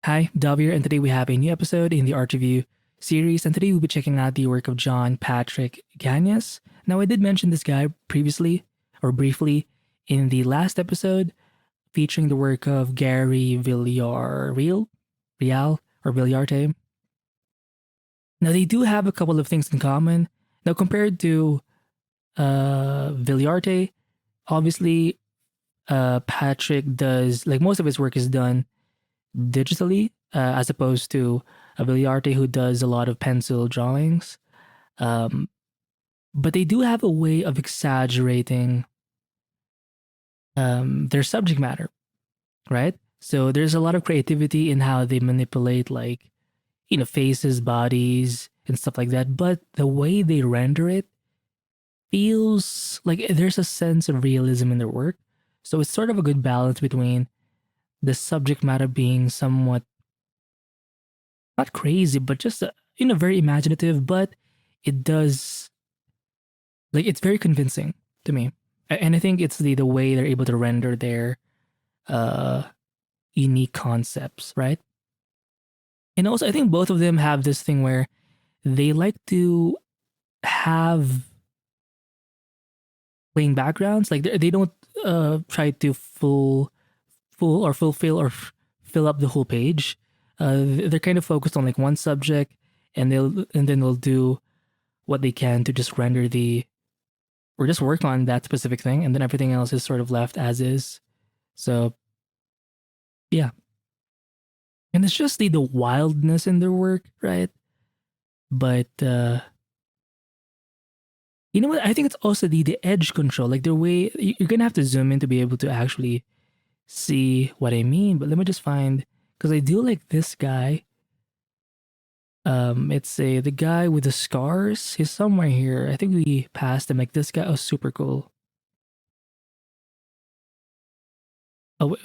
Hi, Dov here, and today we have a new episode in the art review series, and today we'll be checking out the work of John Patrick Gañas. Now, I did mention this guy previously, or briefly, in the last episode, featuring the work of Gary Villarreal, Real, or Villarte. Now, they do have a couple of things in common. Now, compared to Villarte, obviously, Patrick does, like most of his work is done digitally, as opposed to a Villarte who does a lot of pencil drawings. Um, but they do have a way of exaggerating their subject matter, right? So there's a lot of creativity in how they manipulate, like, faces, bodies, and stuff like that. But the way they render it feels like there's a sense of realism in their work. So it's sort of a good balance between the subject matter being somewhat not crazy, but just very imaginative. But it does, like, it's very convincing to me, and I think it's the way they're able to render their uh unique concepts, right? And also, I think both of them have this thing where they like to have plain backgrounds. Like they don't try to fulfill or fill up the whole page. They're kind of focused on like one subject, and then they'll do what they can to just render the or just work on that specific thing, and then everything else is sort of left as is. So yeah, and it's just the wildness in their work, right? But you know what? I think it's also the edge control, like the way you're gonna have to zoom in to be able to actually see what I mean. But let me just find, because I do like this guy. It's the guy with the scars. He's somewhere here. I think we passed him. Like this guy. Oh, super cool. Oh,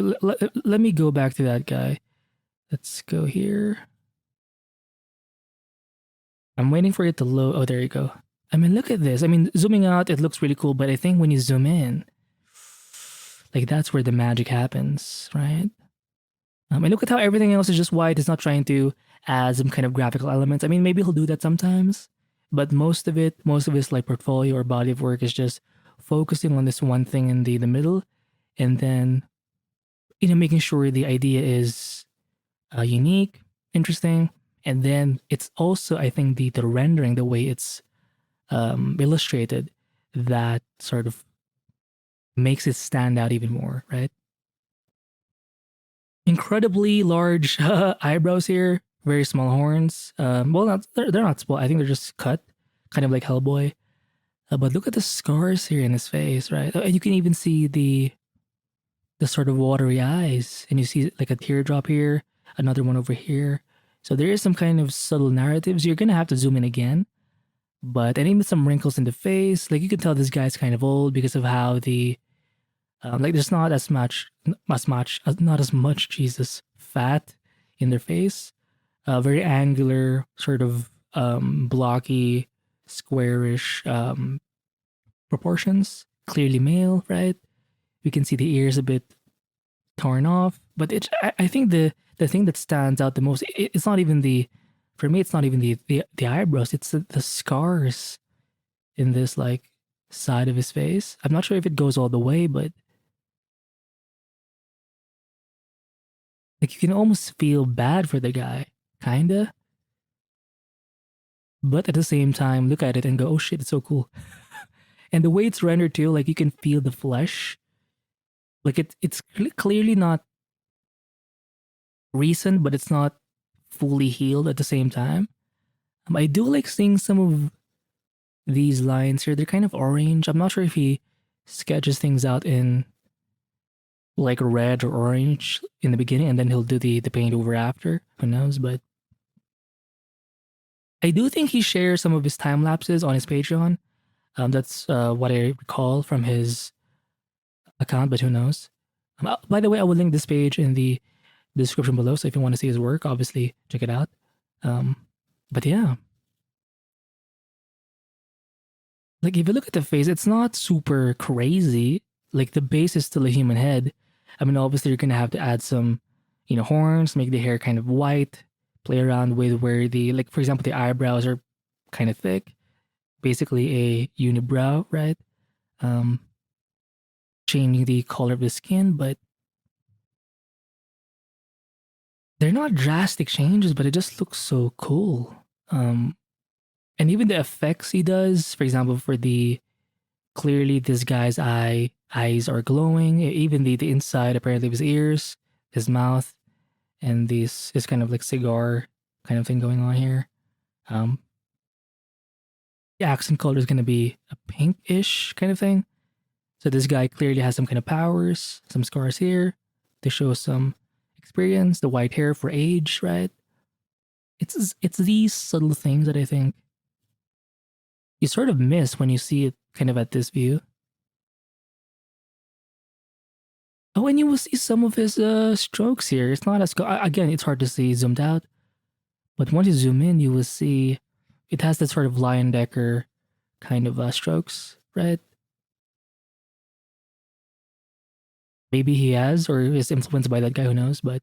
let me go back to that guy. Let's go here. I'm waiting for it to load. Oh, there you go. I mean, look at this. I mean, zooming out, it looks really cool, but I think when you zoom in, like that's where the magic happens, right? And look at how everything else is just white. It's not trying to add some kind of graphical elements. I mean, maybe he'll do that sometimes, but most of his like portfolio or body of work is just focusing on this one thing in the middle, and then making sure the idea is unique, interesting, and then it's also, I think, the rendering, the way it's illustrated, that sort of makes it stand out even more, right? Incredibly large eyebrows here, very small horns. Well, not they're not small. I think they're just cut, kind of like Hellboy. But look at the scars here in his face, right? And you can even see the sort of watery eyes, and you see like a teardrop here, another one over here. So there is some kind of subtle narratives. You're gonna have to zoom in again, but and even some wrinkles in the face. Like you can tell this guy's kind of old because of how the like there's not not as much Jesus fat in their face. Very angular, sort of blocky, squarish proportions. Clearly male, right? We can see the ears a bit torn off, but I think the thing that stands out the most, it's not even for me, it's not even the eyebrows. It's the scars in this like side of his face. I'm not sure if it goes all the way, but like you can almost feel bad for the guy, kinda. But at the same time, look at it and go, "Oh shit, it's so cool." And the way it's rendered too, like you can feel the flesh. Like it's clearly not recent, but it's not fully healed at the same time. I do like seeing some of these lines here. They're kind of orange. I'm not sure if he sketches things out in like red or orange in the beginning, and then he'll do the paint over after. Who knows? But I do think he shares some of his time lapses on his Patreon. That's what I recall from his account, but who knows? By the way, I will link this page in the description below, so if you want to see his work, obviously check it out. Um, but yeah, like if you look at the face, it's not super crazy. Like the base is still a human head. I mean, obviously you're gonna have to add some, horns, make the hair kind of white, play around with where the, like, for example, the eyebrows are kind of thick, basically a unibrow, right? Um, Changing the color of the skin, but they're not drastic changes, but it just looks so cool. And even the effects he does, for example, for the clearly this guy's eyes are glowing, even the inside apparently of his ears, his mouth, and this kind of like cigar kind of thing going on here. Um, the accent color is gonna be a pinkish kind of thing. So this guy clearly has some kind of powers, some scars here to show some experience, the white hair for age, right? It's these subtle things that I think you sort of miss when you see it kind of at this view. Oh, and you will see some of his strokes here. It's not as again, it's hard to see zoomed out, but once you zoom in, you will see it has that sort of Lion Decker kind of strokes, right? Maybe he has, or is influenced by that guy. Who knows? But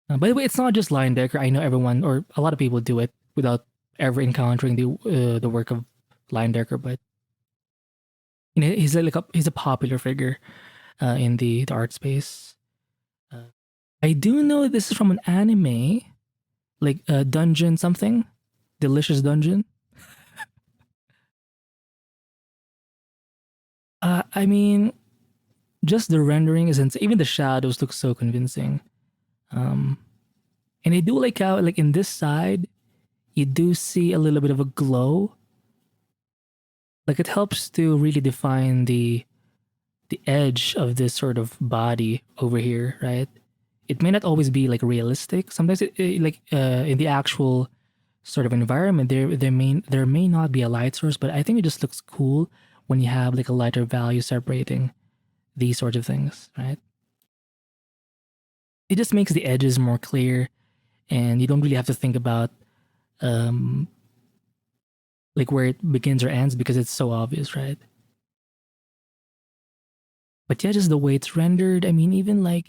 by the way, it's not just Lion Decker. I know everyone or a lot of people do it without ever encountering the work of Lion Decker. But he's a popular figure in the art space. I do know this is from an anime, like Dungeon something, Delicious Dungeon. I mean, just the rendering is insane. Even the shadows look so convincing. Um, and I do like how, like in this side, you do see a little bit of a glow. Like it helps to really define the edge of this sort of body over here, right? It may not always be like realistic. Sometimes like in the actual sort of environment, there may not be a light source, but I think it just looks cool when you have like a lighter value separating these sorts of things, right? It just makes the edges more clear, and you don't really have to think about um like where it begins or ends because it's so obvious, right? But yeah, just the way it's rendered. I mean, even like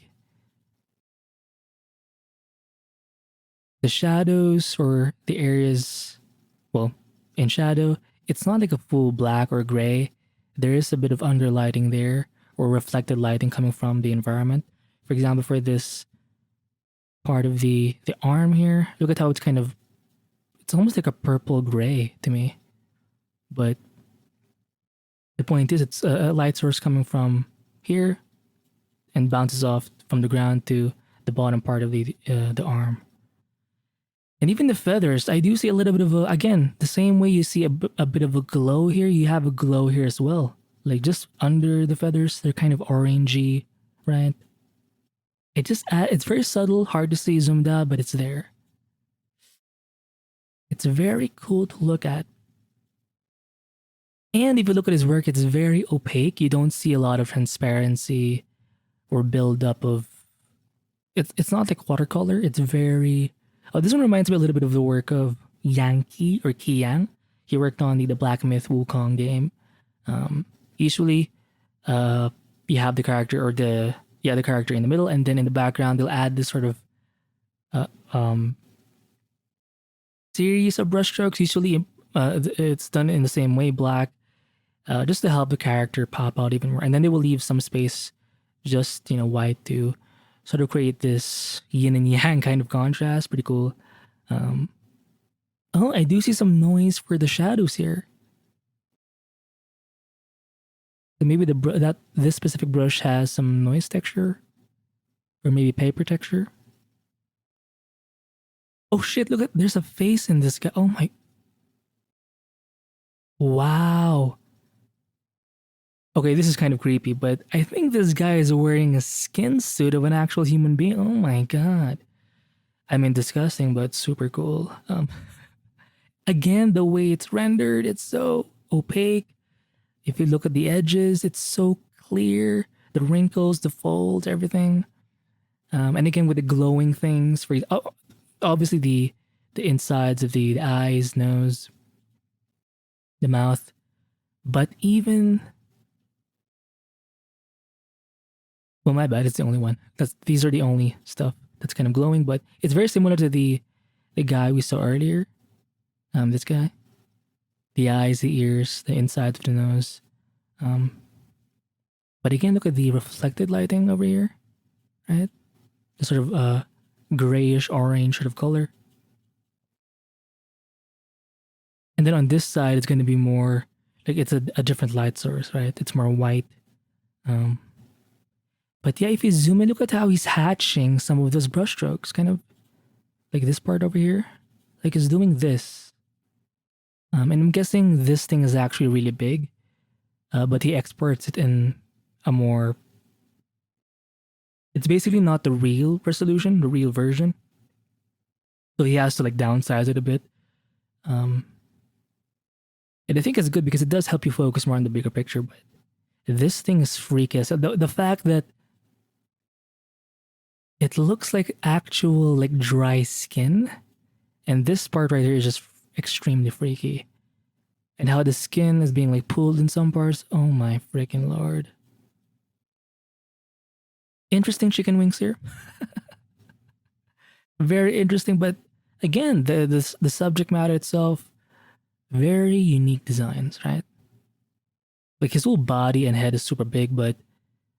the shadows or the areas, well, in shadow, it's not like a full black or gray. There is a bit of underlighting there or reflected lighting coming from the environment. For example, for this part of the arm here, look at how it's almost like a purple gray to me. But the point is, it's a light source coming from here and bounces off from the ground to the bottom part of the arm. And even the feathers, I do see a little bit of again, the same way you see a bit of a glow here, you have a glow here as well. Like just under the feathers, they're kind of orangey, right? It's very subtle, hard to see zoomed out, but it's there. It's very cool to look at. And if you look at his work, it's very opaque. You don't see a lot of transparency or buildup of. It's not like watercolor. It's very. Oh, this one reminds me a little bit of the work of Yankee or Kiyang. He worked on the Black Myth Wukong game. Usually, you have the character or the character in the middle, and then in the background they'll add this sort of uh, um, series of brushstrokes. Usually, it's done in the same way, black, just to help the character pop out even more. And then they will leave some space, just white to sort of create this yin and yang kind of contrast. Pretty cool. Oh, I do see some noise for the shadows here. So maybe that this specific brush has some noise texture, or maybe paper texture. Oh shit! Look at there's a face in this guy. Oh my! Wow. Okay, this is kind of creepy, but I think this guy is wearing a skin suit of an actual human being. Oh my god. I mean, disgusting, but super cool. Again, the way it's rendered, it's so opaque. If you look at the edges, it's so clear. The wrinkles, the folds, everything. And again, with the glowing things for obviously the insides of the eyes, nose, the mouth, but even. Well, my bad. It's the only one. These are the only stuff that's kind of glowing, but it's very similar to the guy we saw earlier. This guy, the eyes, the ears, the inside of the nose. But again, look at the reflected lighting over here, right? The sort of grayish orange sort of color. And then on this side, it's going to be more like it's a different light source, right? It's more white. But yeah, if you zoom in, look at how he's hatching some of those brush strokes, kind of like this part over here. Like he's doing this. And I'm guessing this thing is actually really big, but he exports it in a more... It's basically not the real resolution, the real version. So he has to like downsize it a bit. And I think it's good because it does help you focus more on the bigger picture, but this thing is freaky. So the fact that it looks like actual like dry skin, and this part right here is just extremely freaky. And how the skin is being like pulled in some parts. Oh my freaking lord. Interesting chicken wings here. Very interesting, but again, the subject matter itself, very unique designs, right? Like his whole body and head is super big, but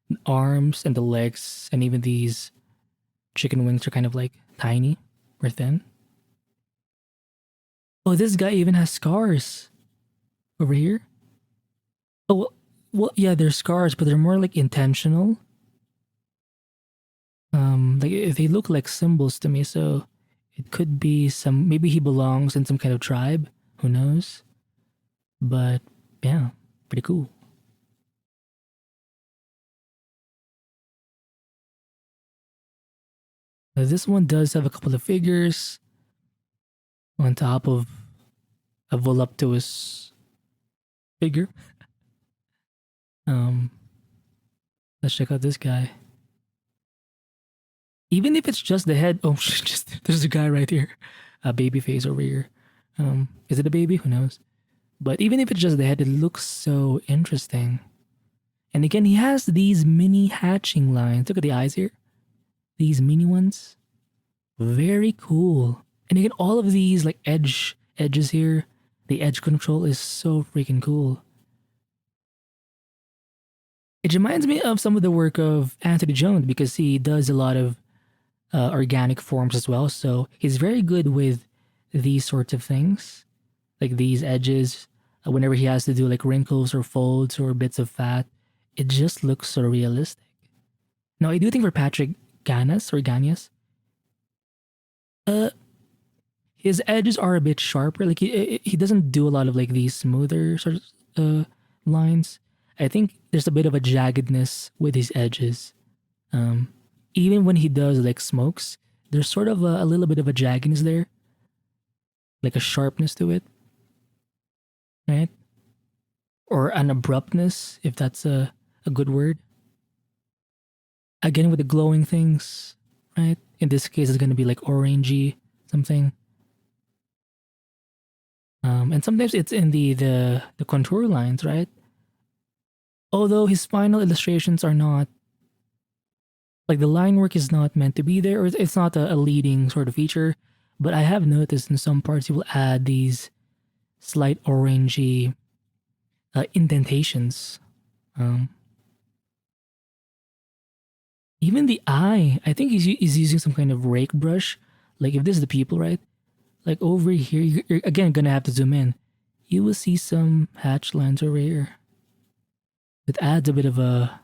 the arms and the legs and even these chicken wings are kind of like tiny or thin. Oh, this guy even has scars over here. Oh, well, yeah, they're scars, but they're more like intentional. Like they look like symbols to me, so it could be some... Maybe he belongs in some kind of tribe. Who knows? But yeah, pretty cool. Now, this one does have a couple of figures on top of a voluptuous figure. Let's check out this guy. Even if it's just the head... Oh, just there's a guy right here. A baby face over here. Is it a baby? Who knows? But even if it's just the head, it looks so interesting. And again, he has these mini hatching lines. Look at the eyes here. These mini ones. Very cool. And again, all of these like edges here. The edge control is so freaking cool. It reminds me of some of the work of Anthony Jones because he does a lot of organic forms as well. So he's very good with these sorts of things. Like these edges. Whenever he has to do like wrinkles or folds or bits of fat, it just looks so realistic. Now, I do think for Patrick Gañas, his edges are a bit sharper. Like he doesn't do a lot of like these smoother sort of lines. I think there's a bit of a jaggedness with his edges. Even when he does like smokes, there's sort of a little bit of a jaggedness there, like a sharpness to it, right? Or an abruptness, if that's a good word. Again, with the glowing things, right? In this case, it's going to be like orangey something. And sometimes it's in the contour lines, right? Although his final illustrations are not... Like the line work is not meant to be there, or it's not a leading sort of feature. But I have noticed in some parts he will add these slight orangey indentations. Even the eye, I think he's using some kind of rake brush. Like if this is the pupil, right? Like over here, you're again gonna have to zoom in. You will see some hatch lines over here. It adds a bit of a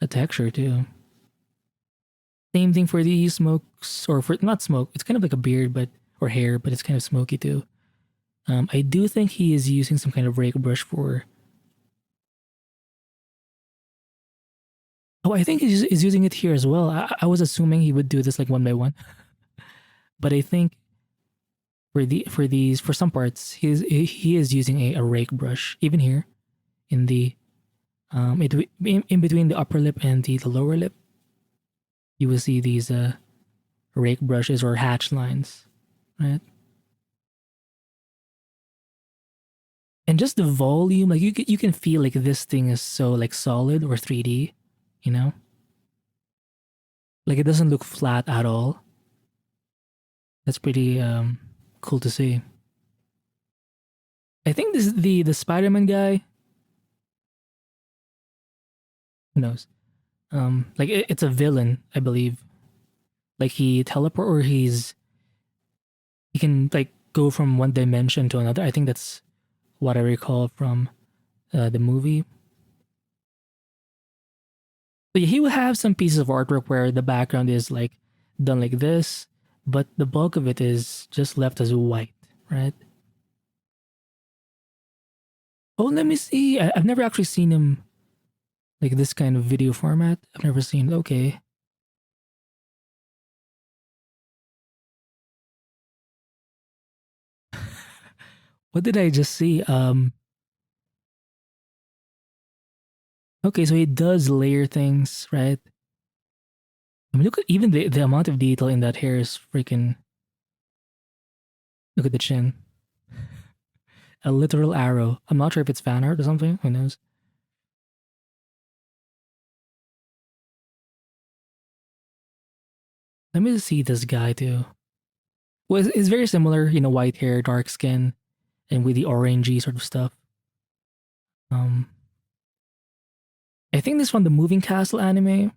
texture too. Same thing for the smokes, or for not smoke. It's kind of like a beard, but or hair, but it's kind of smoky too. I do think he is using some kind of rake brush for... Oh, I think he's using it here as well. I was assuming he would do this like one by one, but I think for some parts he is using a rake brush. Even here, in the in between the upper lip and the lower lip, you will see these rake brushes or hatch lines, right? And just the volume, like you can feel like this thing is so like solid or 3D, you know? Like it doesn't look flat at all. That's pretty cool to see. I think this is the Spider-Man guy. Who knows? Like it's a villain, I believe. Like he teleport or he can like go from one dimension to another. I think that's what I recall from the movie. But he will have some pieces of artwork where the background is like done like this, but the bulk of it is just left as white, right? Oh, let me see. I've never actually seen him like this kind of video format. I've never seen. Okay. What did I just see? Okay, so he does layer things, right? I mean, look at even the amount of detail in that hair is freaking. Look at the chin. A literal arrow. I'm not sure if it's fan art or something. Who knows? Let me see this guy too. Well, it's very similar, you know, white hair, dark skin, and with the orangey sort of stuff. Um, I think this is from the Moving Castle anime.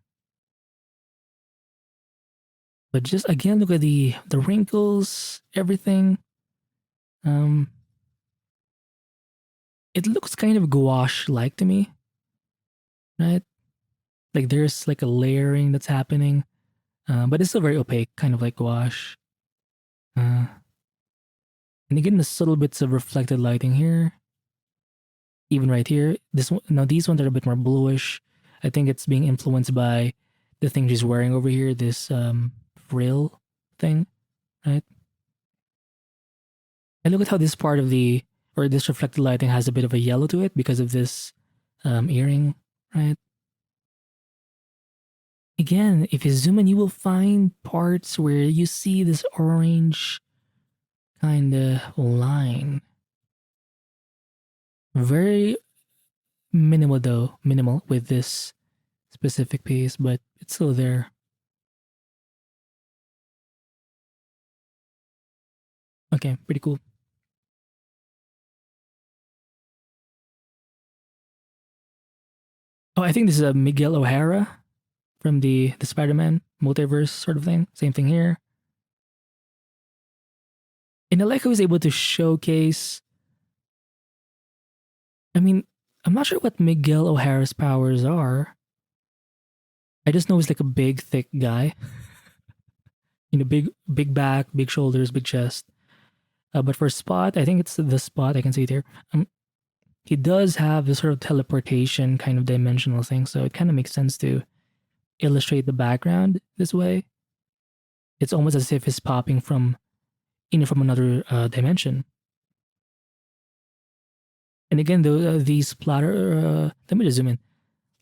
But just again, look at the wrinkles, everything. Um, it looks kind of gouache like to me, right? Like there's like a layering that's happening, but it's still very opaque, kind of like gouache. Uh, and again, the subtle bits of reflected lighting here, even right here. This one, now these ones are a bit more bluish. I think it's being influenced by the thing she's wearing over here, this frill thing, right? And look at how this part of the or this reflected lighting has a bit of a yellow to it because of this earring, right? Again, if you zoom in, you will find parts where you see this orange kind of line. Very minimal though, minimal with this specific piece, but it's still there. Okay, pretty cool. Oh, I think this is a Miguel O'Hara from the Spider-Man multiverse sort of thing. Same thing here. And I like how he's able to showcase. I mean, I'm not sure what Miguel O'Hara's powers are. I just know he's like a big, thick guy. You know, big back, big shoulders, big chest. But for Spot, I think it's the Spot. I can see it here. He does have this sort of teleportation kind of dimensional thing, so it kind of makes sense to illustrate the background this way. It's almost as if he's popping from, you know, from another dimension. And again, these splatter. Let me just zoom in.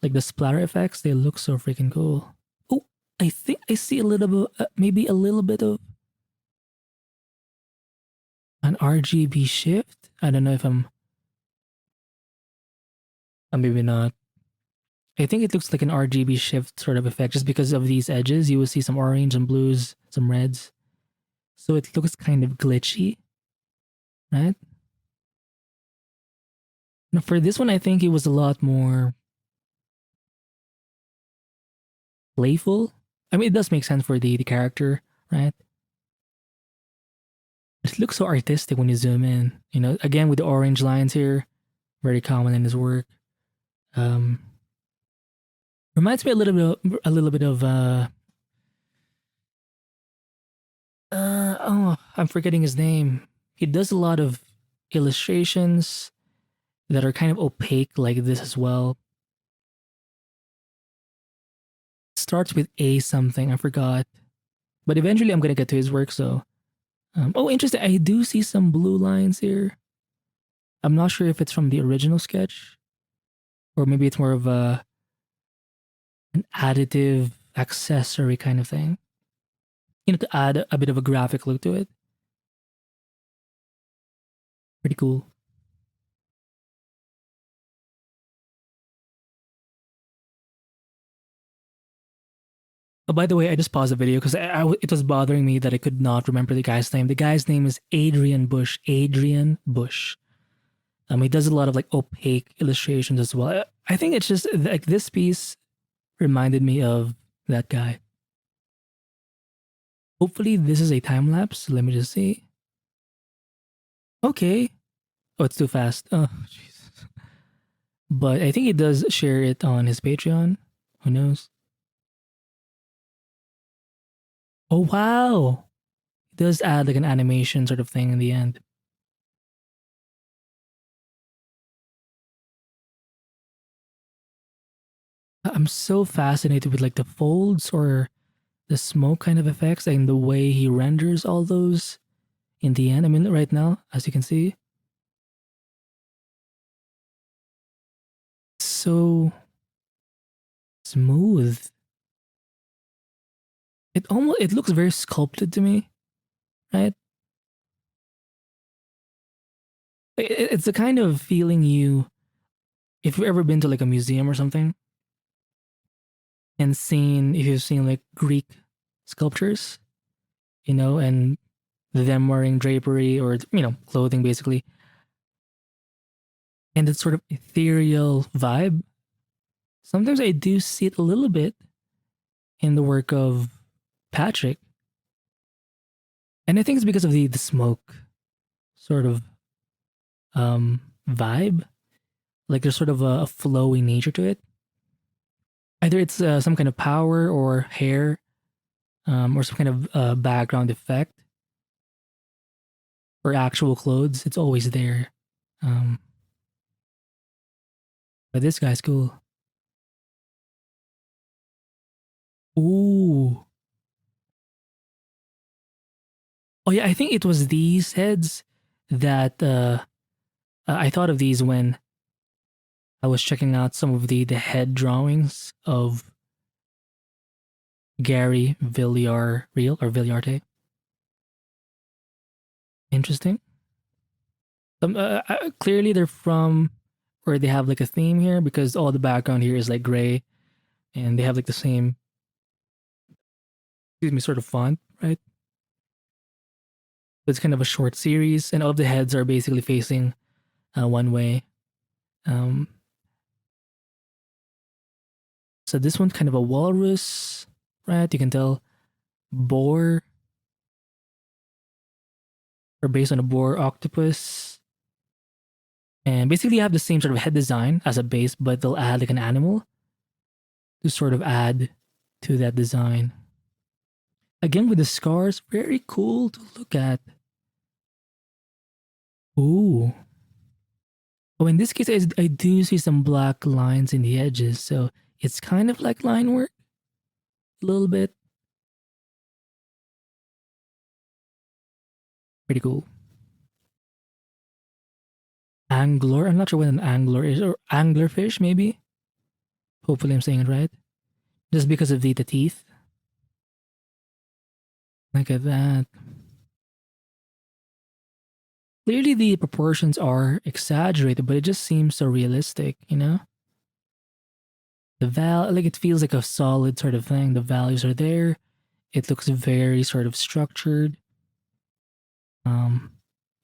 Like the splatter effects, they look so freaking cool. Oh, I think I see a little bit, maybe a little bit of an RGB shift. I don't know if maybe not. I think it looks like an RGB shift sort of effect just because of these edges. You will see some orange and blues, some reds. So it looks kind of glitchy, right? Now for this one, I think it was a lot more playful. I mean, it does make sense for the character, right? It looks so artistic when you zoom in. You know, again with the orange lines here, very common in his work. Um, reminds me a little bit of oh, I'm forgetting his name. He does a lot of illustrations that are kind of opaque like this as well. Starts with A something, I forgot. But eventually I'm gonna get to his work, so oh interesting. I do see some blue lines here. I'm not sure if it's from the original sketch, or maybe it's more of an additive accessory kind of thing. You know, to add a bit of a graphic look to it. Pretty cool. Oh, by the way, I just paused the video because it was bothering me that I could not remember the guy's name. The guy's name is Adrian Bush. Adrian Bush. He does a lot of like opaque illustrations as well. I think it's just like this piece reminded me of that guy. Hopefully, this is a time lapse. Let me just see. Okay. Oh, it's too fast. Oh, Jesus. But I think he does share it on his Patreon. Who knows? Oh, wow. It does add like an animation sort of thing in the end. I'm so fascinated with like the folds or the smoke kind of effects and the way he renders all those in the end. I mean, right now, as you can see, so smooth. It looks very sculpted to me, right? It's the kind of feeling if you've ever been to like a museum or something and if you've seen like Greek sculptures, and them wearing drapery or, clothing basically, and that sort of ethereal vibe. Sometimes I do see it a little bit in the work of Patrick. And I think it's because of the smoke sort of vibe. Like there's sort of a flowy nature to it. Either it's some kind of power or hair, or some kind of background effect, or actual clothes. It's always there. Um, but this guy's cool. Ooh. Oh yeah, I think it was these heads that I thought of these when I was checking out some of the head drawings of Gary Villarreal or Villarte. Interesting. Clearly they're from, or they have like a theme here because all the background here is like gray, and they have like the same, excuse me, sort of font, right? It's kind of a short series, and all of the heads are basically facing one way. Um, so this one's kind of a walrus, right? You can tell boar, or based on a boar octopus. And basically, you have the same sort of head design as a base, but they'll add like an animal to sort of add to that design. Again, with the scars, very cool to look at. Ooh. Oh, in this case, I do see some black lines in the edges, so it's kind of like line work a little bit. Pretty cool. Angler, I'm not sure what an angler is, or anglerfish maybe. Hopefully, I'm saying it right. Just because of the teeth. Look at that. Clearly, the proportions are exaggerated, but it just seems so realistic, like it feels like a solid sort of thing. The values are there. It looks very sort of structured. Um,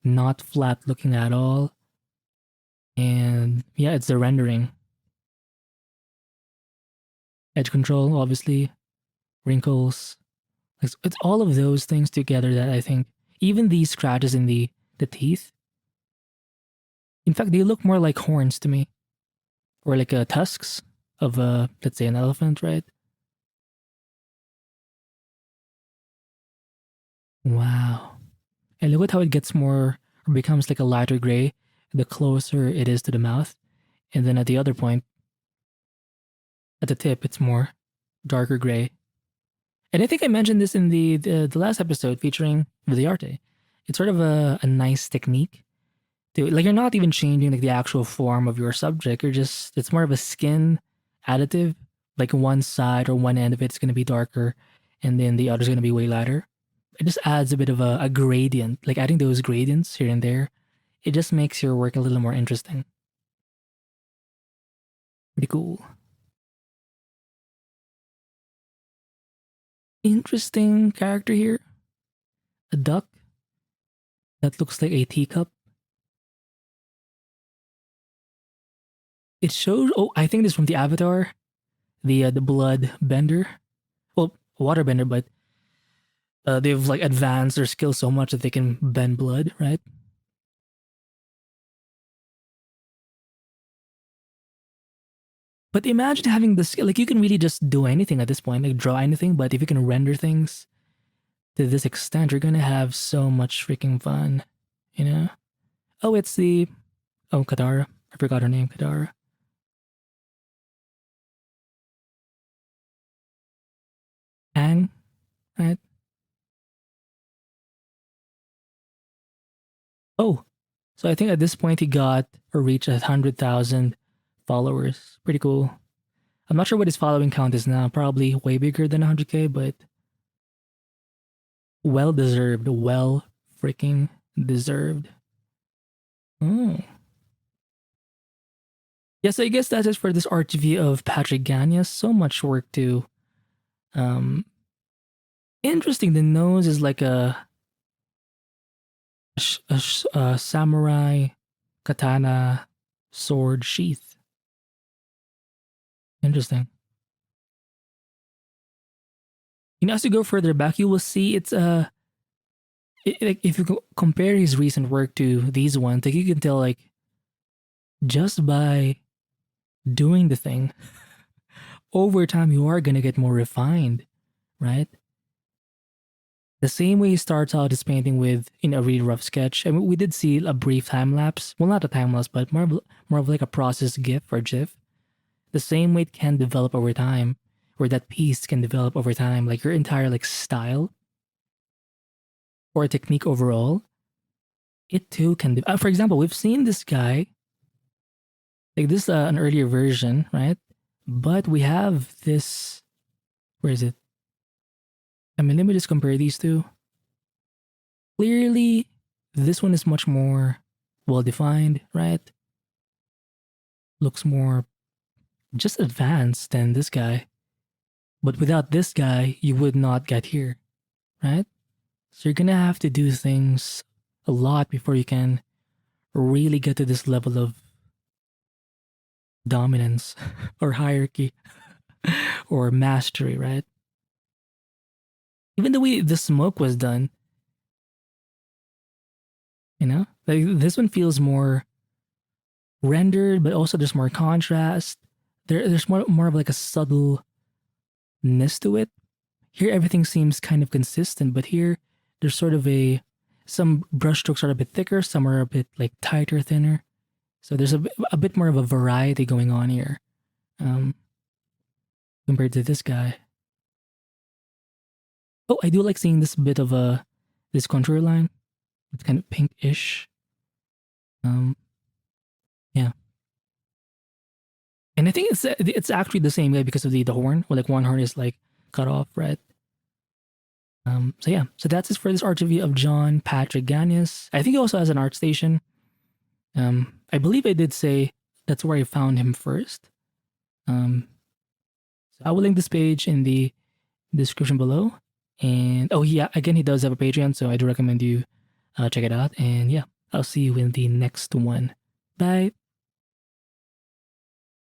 not flat looking at all. And yeah, it's the rendering. Edge control, obviously, wrinkles. It's all of those things together that I think, even these scratches in the teeth, in fact, they look more like horns to me, or like tusks of let's say an elephant, right? Wow. And look at how it gets more, or becomes like a lighter gray the closer it is to the mouth. And then at the other point, at the tip, it's more darker gray. And I think I mentioned this in the last episode featuring Villarte. It's sort of a nice technique to, like, you're not even changing like the actual form of your subject. It's more of a skin additive. Like one side or one end of it's going to be darker, and then the other's going to be way lighter. It just adds a bit of a gradient, like adding those gradients here and there. It just makes your work a little more interesting. Pretty cool. interesting character here. A duck that looks like a teacup. It shows. Oh, I think this is from the Avatar, the blood bender. Well, water bender, but they've like advanced their skill so much that they can bend blood, right? But imagine having this, like you can really just do anything at this point, like draw anything, but if you can render things to this extent, you're gonna have so much freaking fun, you know? Oh, it's the, oh, Katara. I forgot her name, Katara. Ang, right? Oh, so I think at this point he got or reached 100,000 followers. Pretty cool. I'm not sure what his following count is now. Probably way bigger than 100K, but well deserved. Well freaking deserved. Oh. Yes, I guess that is for this art review of Patrick Gañas. So much work to. Um, interesting. The nose is like a samurai katana sword sheath. Interesting. You know, as you go further back, you will see it's like if you compare his recent work to these ones, like you can tell like just by doing the thing over time you are gonna get more refined, right? The same way he starts out his painting with a really rough sketch. I mean, we did see a brief time lapse. Well, not a time lapse, but more of like a process GIF or GIF. The same way it can develop over time, or that piece can develop over time, like your entire like style or technique overall. It too can. For example, we've seen this guy like this an earlier version, right? But we have this. Where is it? I mean, let me just compare these two. Clearly, this one is much more well defined, right? Looks more just advanced than this guy. But without this guy, you would not get here, right? So you're gonna have to do things a lot before you can really get to this level of dominance or hierarchy or mastery, right? Even the way the smoke was done, like this one feels more rendered, but also there's more contrast. There's more of like a subtleness to it. Here everything seems kind of consistent, but here there's sort of some brushstrokes are a bit thicker, some are a bit like tighter, thinner. So there's a bit more of a variety going on here, compared to this guy. Oh, I do like seeing this bit of this contour line. It's kind of pinkish. Yeah. And I think it's actually the same way because of the horn, where like one horn is like cut off, right? So yeah, so that's it for this art review of John Patrick Gañas. I think he also has an art station. I believe I did say that's where I found him first. So I will link this page in the description below. And oh yeah, again he does have a Patreon, so I do recommend you check it out. And yeah, I'll see you in the next one. Bye.